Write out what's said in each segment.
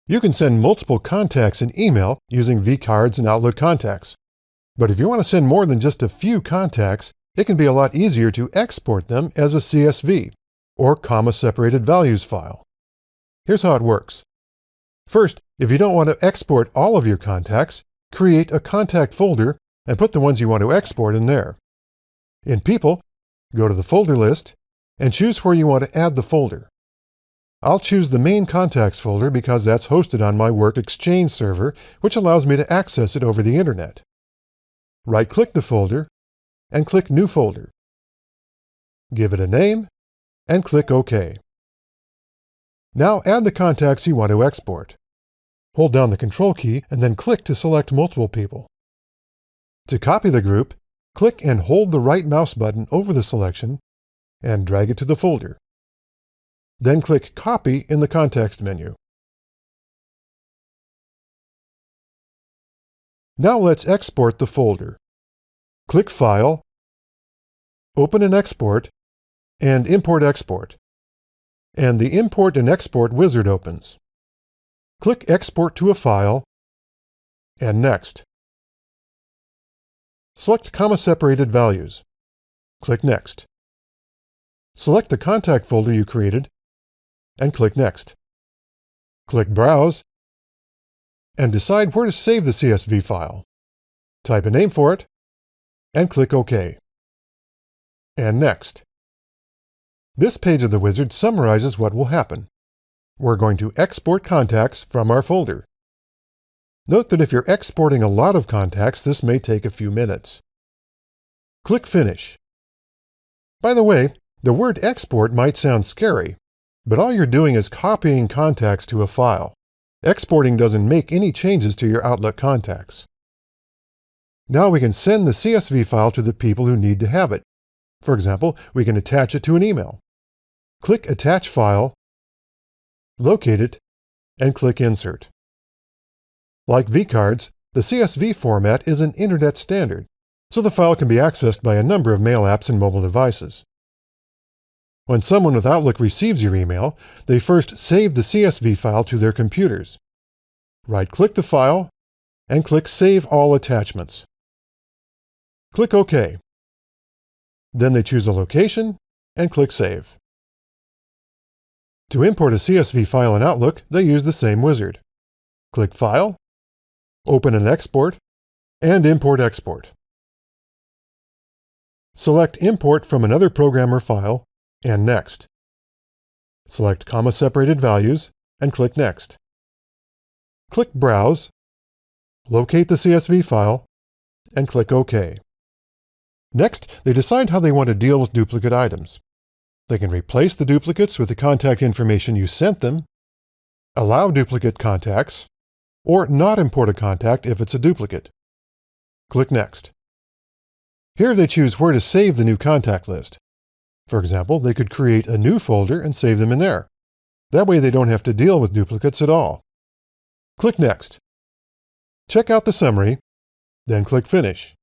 You can send multiple contacts in email using vCards and Outlook contacts. But if you want to send more than just a few contacts, it can be a lot easier to export them as a CSV, or comma-separated values file. Here's how it works. First, if you don't want to export all of your contacts, create a contact folder and put the ones you want to export in there. In People, go to the folder list and choose where you want to add the folder. I'll choose the main contacts folder because that's hosted on my work Exchange server, which allows me to access it over the internet. Right-click the folder and click New Folder. Give it a name and click OK. Now add the contacts you want to export. Hold down the Control key and then click to select multiple people. To copy the group, click and hold the right mouse button over the selection and drag it to the folder. Then click Copy in the context menu. Now let's export the folder. Click File, Open and Export, and Import Export. And the Import and Export wizard opens. Click Export to a file, and Next. Select comma-separated values. Click Next. Select the contact folder you created, and click Next. Click Browse, and decide where to save the CSV file. Type a name for it, and click OK. And Next. This page of the wizard summarizes what will happen. We're going to export contacts from our folder. Note that if you're exporting a lot of contacts, this may take a few minutes. Click Finish. By the way, the word export might sound scary, but all you're doing is copying contacts to a file. Exporting doesn't make any changes to your Outlook contacts. Now we can send the CSV file to the people who need to have it. For example, we can attach it to an email. Click Attach File, locate it, and click Insert. Like vCards, the CSV format is an internet standard, so the file can be accessed by a number of mail apps and mobile devices. When someone with Outlook receives your email, they first save the CSV file to their computers. Right-click the file and click Save All Attachments. Click OK. Then they choose a location and click Save. To import a CSV file in Outlook, they use the same wizard. Click File, Open and Export, and Import Export. Select Import from another program or file, and Next. Select comma-separated values, and click Next. Click Browse, locate the CSV file, and click OK. Next, they decide how they want to deal with duplicate items. They can replace the duplicates with the contact information you sent them, allow duplicate contacts, or not import a contact if it's a duplicate. Click Next. Here they choose where to save the new contact list. For example, they could create a new folder and save them in there. That way they don't have to deal with duplicates at all. Click Next. Check out the summary, then click Finish.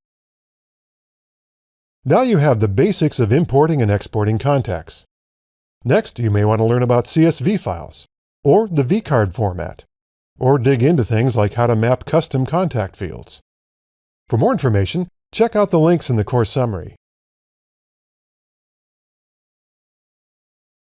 Now you have the basics of importing and exporting contacts. Next, you may want to learn about CSV files, or the vCard format, or dig into things like how to map custom contact fields. For more information, check out the links in the course summary.